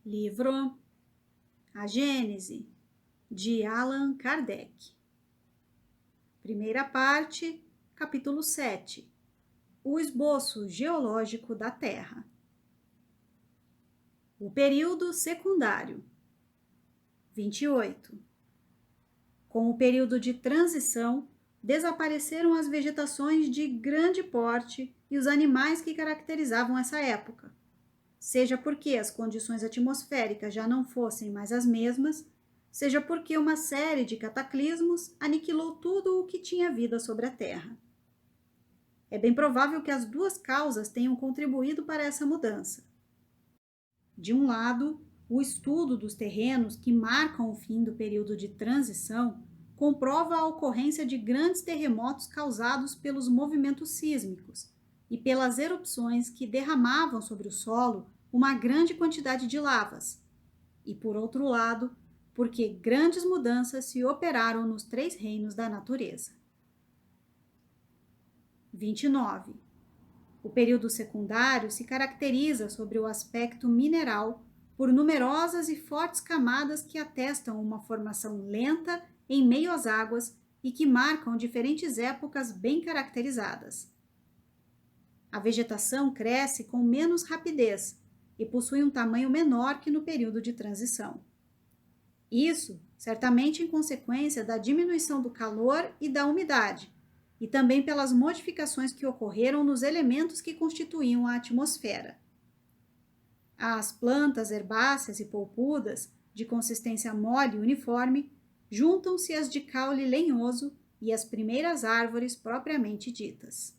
Livro A Gênese, de Allan Kardec. Primeira parte, capítulo 7. O esboço geológico da Terra. O período secundário. 28. Com o período de transição, desapareceram as vegetações de grande porte e os animais que caracterizavam essa época, seja porque as condições atmosféricas já não fossem mais as mesmas, seja porque uma série de cataclismos aniquilou tudo o que tinha vida sobre a Terra. É bem provável que as duas causas tenham contribuído para essa mudança. De um lado, o estudo dos terrenos que marcam o fim do período de transição comprova a ocorrência de grandes terremotos causados pelos movimentos sísmicos e pelas erupções que derramavam sobre o solo uma grande quantidade de lavas, e por outro lado, porque grandes mudanças se operaram nos três reinos da natureza. 29. O período secundário se caracteriza sobre o aspecto mineral por numerosas e fortes camadas que atestam uma formação lenta em meio às águas e que marcam diferentes épocas bem caracterizadas. A vegetação cresce com menos rapidez e possui um tamanho menor que no período de transição. Isso, certamente em consequência da diminuição do calor e da umidade, e também pelas modificações que ocorreram nos elementos que constituíam a atmosfera. As plantas herbáceas e polpudas, de consistência mole e uniforme, juntam-se às de caule lenhoso e às primeiras árvores propriamente ditas.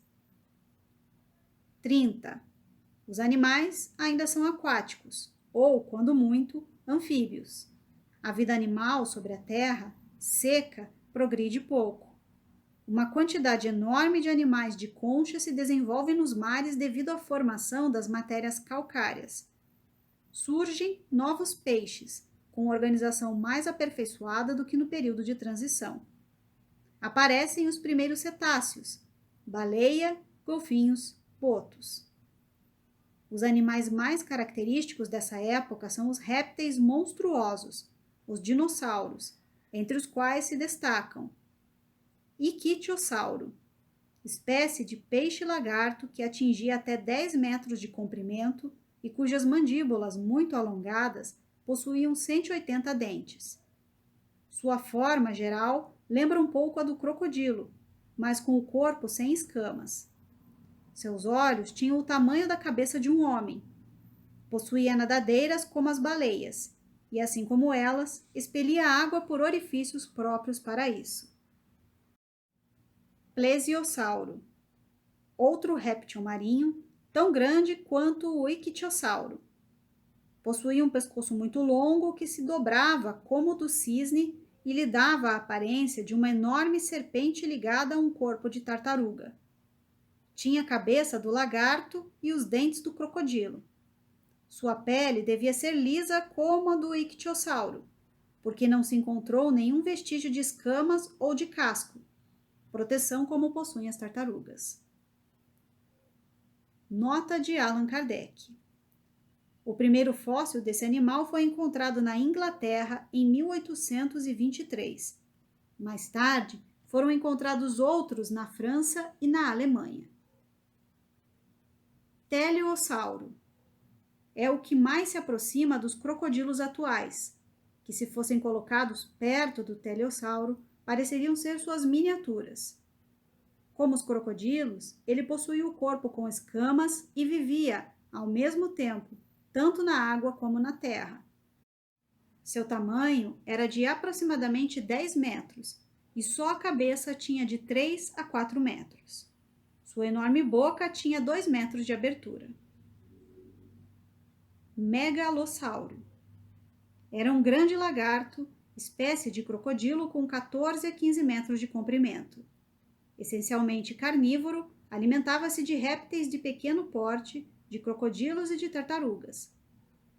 30. Os animais ainda são aquáticos, ou, quando muito, anfíbios. A vida animal sobre a terra, seca, progride pouco. Uma quantidade enorme de animais de concha se desenvolve nos mares devido à formação das matérias calcárias. Surgem novos peixes, com organização mais aperfeiçoada do que no período de transição. Aparecem os primeiros cetáceos, baleia, golfinhos, botos. Os animais mais característicos dessa época são os répteis monstruosos, os dinossauros, entre os quais se destacam Iquitiosauro, espécie de peixe-lagarto que atingia até 10 metros de comprimento e cujas mandíbulas muito alongadas possuíam 180 dentes. Sua forma geral lembra um pouco a do crocodilo, mas com o corpo sem escamas. Seus olhos tinham o tamanho da cabeça de um homem. Possuía nadadeiras como as baleias, e assim como elas, expelia água por orifícios próprios para isso. Plesiosauro, outro réptil marinho, tão grande quanto o Iquitiosauro. Possuía um pescoço muito longo que se dobrava como o do cisne e lhe dava a aparência de uma enorme serpente ligada a um corpo de tartaruga. Tinha a cabeça do lagarto e os dentes do crocodilo. Sua pele devia ser lisa como a do Iquitiosauro, porque não se encontrou nenhum vestígio de escamas ou de casco, proteção como possuem as tartarugas. Nota de Allan Kardec. O primeiro fóssil desse animal foi encontrado na Inglaterra em 1823. Mais tarde, foram encontrados outros na França e na Alemanha. Teleossauro. É o que mais se aproxima dos crocodilos atuais, que se fossem colocados perto do teleossauro, pareceriam ser suas miniaturas. Como os crocodilos, ele possuía o corpo com escamas e vivia, ao mesmo tempo, tanto na água como na terra. Seu tamanho era de aproximadamente 10 metros e só a cabeça tinha de 3 a 4 metros. Sua enorme boca tinha 2 metros de abertura. Megalossauro. Era um grande lagarto, espécie de crocodilo com 14 a 15 metros de comprimento. Essencialmente carnívoro, alimentava-se de répteis de pequeno porte, de crocodilos e de tartarugas.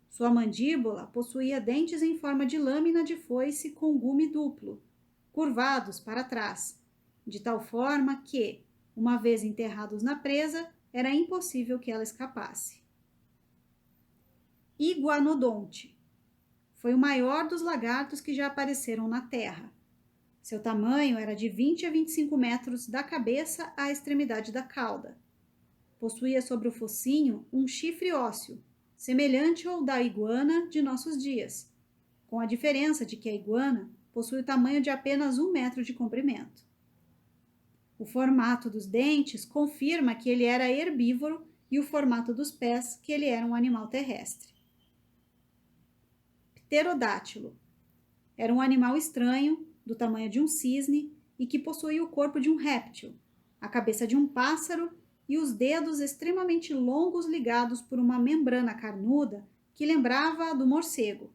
Sua mandíbula possuía dentes em forma de lâmina de foice com gume duplo, curvados para trás, de tal forma que, uma vez enterrados na presa, era impossível que ela escapasse. Iguanodonte. foi o maior dos lagartos que já apareceram na Terra. Seu tamanho era de 20 a 25 metros da cabeça à extremidade da cauda. Possuía sobre o focinho um chifre ósseo, semelhante ao da iguana de nossos dias, com a diferença de que a iguana possui o tamanho de apenas 1 metro de comprimento. O formato dos dentes confirma que ele era herbívoro e o formato dos pés que ele era um animal terrestre. Pterodátilo. Era um animal estranho, do tamanho de um cisne e que possuía o corpo de um réptil, a cabeça de um pássaro e os dedos extremamente longos ligados por uma membrana carnuda que lembrava a do morcego.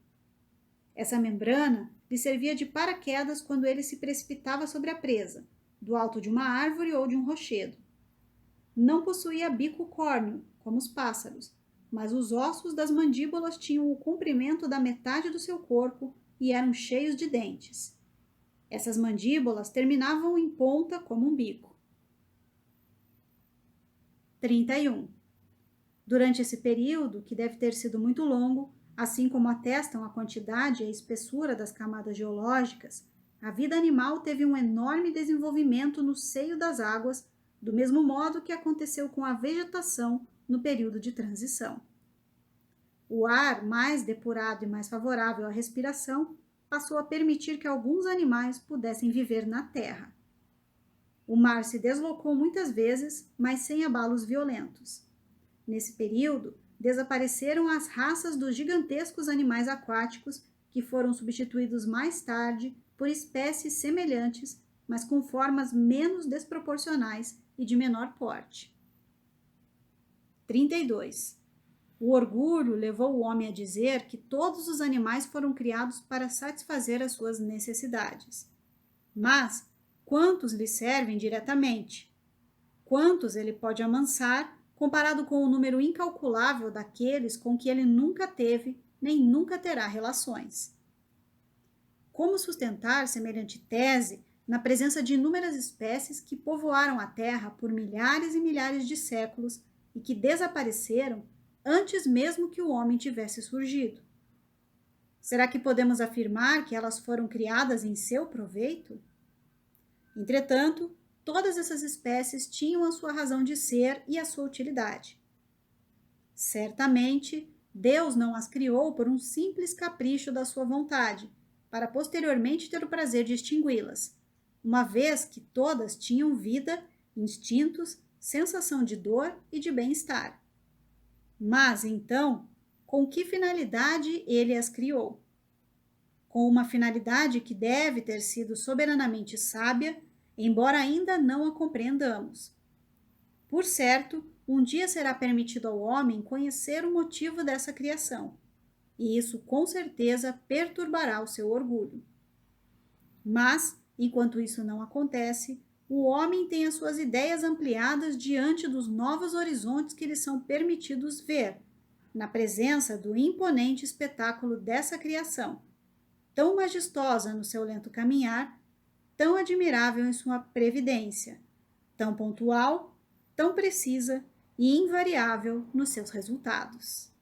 Essa membrana lhe servia de paraquedas quando ele se precipitava sobre a presa, do alto de uma árvore ou de um rochedo. Não possuía bico córneo, como os pássaros, mas os ossos das mandíbulas tinham o comprimento da metade do seu corpo e eram cheios de dentes. Essas mandíbulas terminavam em ponta como um bico. 31. Durante esse período, que deve ter sido muito longo, assim como atestam a quantidade e a espessura das camadas geológicas, a vida animal teve um enorme desenvolvimento no seio das águas, do mesmo modo que aconteceu com a vegetação no período de transição. O ar, mais depurado e mais favorável à respiração, passou a permitir que alguns animais pudessem viver na terra. O mar se deslocou muitas vezes, mas sem abalos violentos. Nesse período, desapareceram as raças dos gigantescos animais aquáticos, que foram substituídos mais tarde por espécies semelhantes, mas com formas menos desproporcionais e de menor porte. 32. O orgulho levou o homem a dizer que todos os animais foram criados para satisfazer as suas necessidades. Mas quantos lhe servem diretamente? Quantos ele pode amansar, comparado com o número incalculável daqueles com que ele nunca teve nem nunca terá relações? Como sustentar semelhante tese na presença de inúmeras espécies que povoaram a Terra por milhares e milhares de séculos e que desapareceram antes mesmo que o homem tivesse surgido? Será que podemos afirmar que elas foram criadas em seu proveito? Entretanto, todas essas espécies tinham a sua razão de ser e a sua utilidade. Certamente, Deus não as criou por um simples capricho da sua vontade, para posteriormente ter o prazer de extingui-las, uma vez que todas tinham vida, instintos, sensação de dor e de bem-estar. Mas, então, com que finalidade ele as criou? Com uma finalidade que deve ter sido soberanamente sábia, embora ainda não a compreendamos. Por certo, um dia será permitido ao homem conhecer o motivo dessa criação, e isso com certeza perturbará o seu orgulho. Mas, enquanto isso não acontece, o homem tem as suas ideias ampliadas diante dos novos horizontes que lhe são permitidos ver, na presença do imponente espetáculo dessa criação, tão majestosa no seu lento caminhar, tão admirável em sua previdência, tão pontual, tão precisa e invariável nos seus resultados.